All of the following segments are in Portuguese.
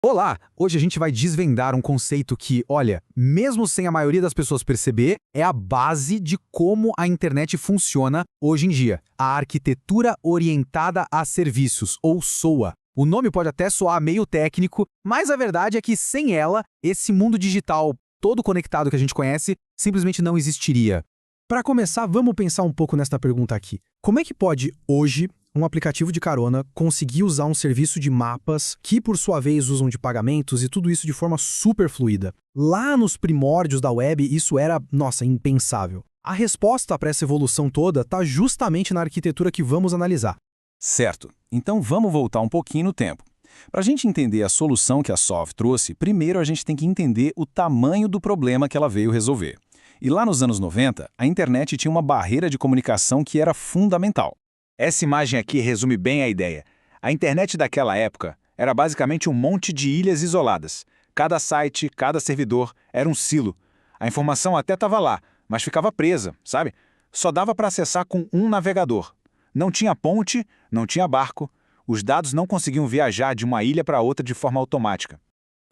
Olá! Hoje a gente vai desvendar um conceito que, olha, mesmo sem a maioria das pessoas perceber, é a base de como a internet funciona hoje em dia. A arquitetura orientada a serviços, ou SOA. O nome pode até soar meio técnico, mas a verdade é que sem ela, esse mundo digital todo conectado que a gente conhece simplesmente não existiria. Para começar, vamos pensar um pouco nesta pergunta aqui. Como é que pode, hoje, um aplicativo de carona conseguir usar um serviço de mapas que, por sua vez, usam de pagamentos e tudo isso de forma super fluida? Lá nos primórdios da web, isso era, nossa, impensável. A resposta para essa evolução toda está justamente na arquitetura que vamos analisar. Certo. Então vamos voltar um pouquinho no tempo. Para a gente entender a solução que a SOV trouxe, primeiro a gente tem que entender o tamanho do problema que ela veio resolver. E lá nos anos 90, a internet tinha uma barreira de comunicação que era fundamental. Essa imagem aqui resume bem a ideia. A internet daquela época era basicamente um monte de ilhas isoladas. Cada site, cada servidor era um silo. A informação até estava lá, mas ficava presa, sabe? Só dava para acessar com um navegador. Não tinha ponte, não tinha barco. Os dados não conseguiam viajar de uma ilha para outra de forma automática.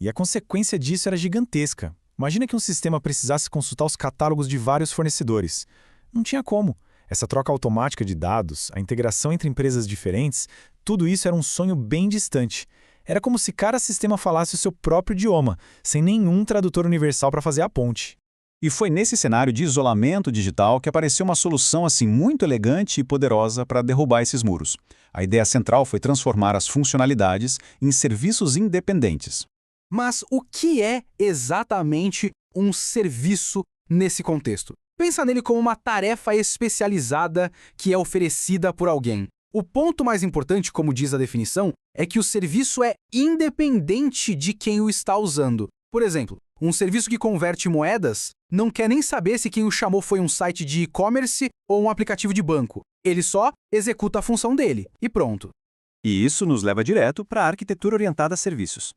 E a consequência disso era gigantesca. Imagina que um sistema precisasse consultar os catálogos de vários fornecedores. Não tinha como. Essa troca automática de dados, a integração entre empresas diferentes, tudo isso era um sonho bem distante. Era como se cada sistema falasse o seu próprio idioma, sem nenhum tradutor universal para fazer a ponte. E foi nesse cenário de isolamento digital que apareceu uma solução assim muito elegante e poderosa para derrubar esses muros. A ideia central foi transformar as funcionalidades em serviços independentes. Mas o que é exatamente um serviço nesse contexto? Pensa nele como uma tarefa especializada que é oferecida por alguém. O ponto mais importante, como diz a definição, é que o serviço é independente de quem o está usando. Por exemplo, um serviço que converte moedas não quer nem saber se quem o chamou foi um site de e-commerce ou um aplicativo de banco. Ele só executa a função dele, e pronto. E isso nos leva direto para a arquitetura orientada a serviços.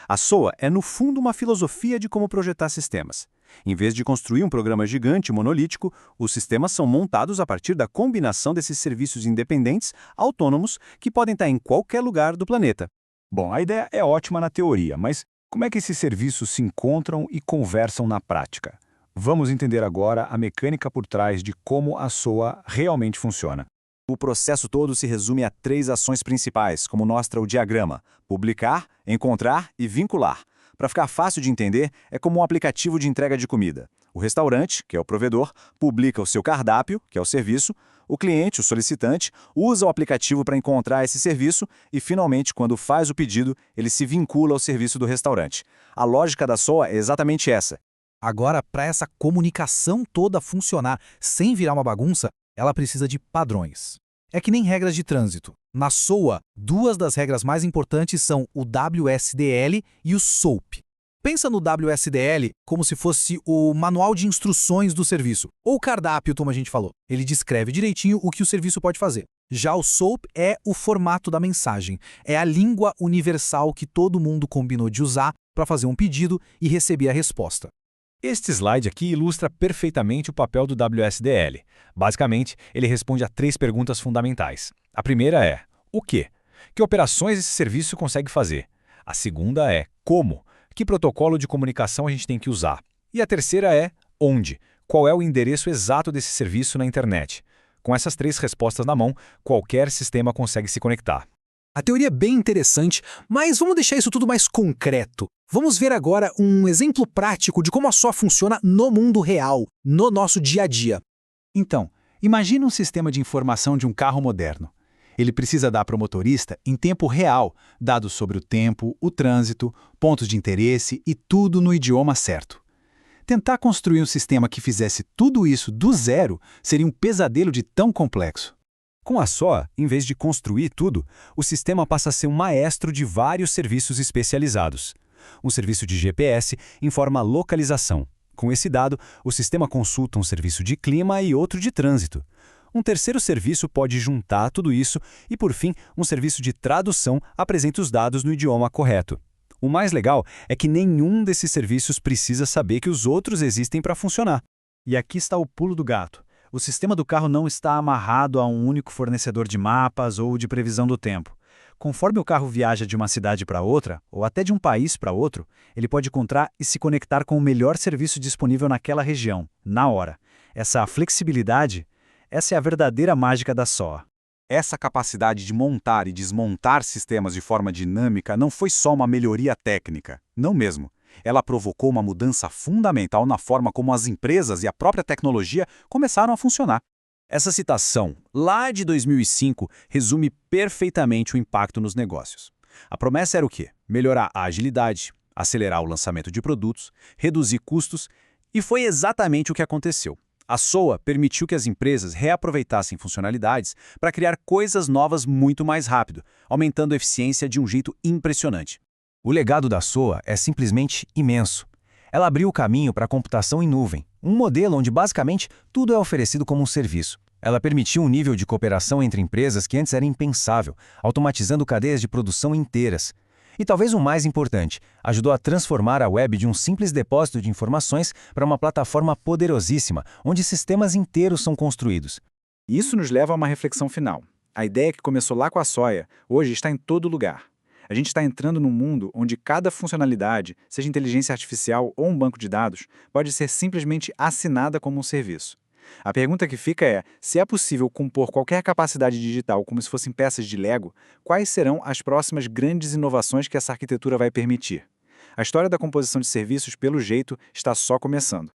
A SOA é, no fundo, uma filosofia de como projetar sistemas. Em vez de construir um programa gigante monolítico, os sistemas são montados a partir da combinação desses serviços independentes, autônomos, que podem estar em qualquer lugar do planeta. Bom, a ideia é ótima na teoria, mas como é que esses serviços se encontram e conversam na prática? Vamos entender agora a mecânica por trás de como a SOA realmente funciona. O processo todo se resume a 3 ações principais, como mostra o diagrama: publicar, encontrar e vincular. Para ficar fácil de entender, é como um aplicativo de entrega de comida. O restaurante, que é o provedor, publica o seu cardápio, que é o serviço. O cliente, o solicitante, usa o aplicativo para encontrar esse serviço e, finalmente, quando faz o pedido, ele se vincula ao serviço do restaurante. A lógica da SOA é exatamente essa. Agora, para essa comunicação toda funcionar sem virar uma bagunça, ela precisa de padrões. É que nem regras de trânsito. Na SOA, 2 das regras mais importantes são o WSDL e o SOAP. Pensa no WSDL como se fosse o manual de instruções do serviço, ou o cardápio, como a gente falou. Ele descreve direitinho o que o serviço pode fazer. Já o SOAP é o formato da mensagem. É a língua universal que todo mundo combinou de usar para fazer um pedido e receber a resposta. Este slide aqui ilustra perfeitamente o papel do WSDL. Basicamente, ele responde a 3 perguntas fundamentais. A primeira é: o quê? Que operações esse serviço consegue fazer? A segunda é: como? Que protocolo de comunicação a gente tem que usar? E a terceira é: onde? Qual é o endereço exato desse serviço na internet? Com essas 3 respostas na mão, qualquer sistema consegue se conectar. A teoria é bem interessante, mas vamos deixar isso tudo mais concreto. Vamos ver agora um exemplo prático de como a SOA funciona no mundo real, no nosso dia a dia. Então, imagine um sistema de informação de um carro moderno. Ele precisa dar para o motorista, em tempo real, dados sobre o tempo, o trânsito, pontos de interesse e tudo no idioma certo. Tentar construir um sistema que fizesse tudo isso do zero seria um pesadelo de tão complexo. Com a SOA, em vez de construir tudo, o sistema passa a ser um maestro de vários serviços especializados. Um serviço de GPS informa a localização. Com esse dado, o sistema consulta um serviço de clima e outro de trânsito. Um terceiro serviço pode juntar tudo isso e, por fim, um serviço de tradução apresenta os dados no idioma correto. O mais legal é que nenhum desses serviços precisa saber que os outros existem para funcionar. E aqui está o pulo do gato. O sistema do carro não está amarrado a um único fornecedor de mapas ou de previsão do tempo. Conforme o carro viaja de uma cidade para outra, ou até de um país para outro, ele pode encontrar e se conectar com o melhor serviço disponível naquela região, na hora. Essa flexibilidade, essa é a verdadeira mágica da SOA. Essa capacidade de montar e desmontar sistemas de forma dinâmica não foi só uma melhoria técnica, não mesmo. Ela provocou uma mudança fundamental na forma como as empresas e a própria tecnologia começaram a funcionar. Essa citação, lá de 2005, resume perfeitamente o impacto nos negócios. A promessa era o quê? Melhorar a agilidade, acelerar o lançamento de produtos, reduzir custos, e foi exatamente o que aconteceu. A SOA permitiu que as empresas reaproveitassem funcionalidades para criar coisas novas muito mais rápido, aumentando a eficiência de um jeito impressionante. O legado da SOA é simplesmente imenso. Ela abriu o caminho para a computação em nuvem, um modelo onde basicamente tudo é oferecido como um serviço. Ela permitiu um nível de cooperação entre empresas que antes era impensável, automatizando cadeias de produção inteiras. E talvez o mais importante, ajudou a transformar a web de um simples depósito de informações para uma plataforma poderosíssima, onde sistemas inteiros são construídos. Isso nos leva a uma reflexão final. A ideia que começou lá com a SOA, hoje está em todo lugar. A gente está entrando num mundo onde cada funcionalidade, seja inteligência artificial ou um banco de dados, pode ser simplesmente assinada como um serviço. A pergunta que fica é, se é possível compor qualquer capacidade digital como se fossem peças de Lego, quais serão as próximas grandes inovações que essa arquitetura vai permitir? A história da composição de serviços, pelo jeito, está só começando.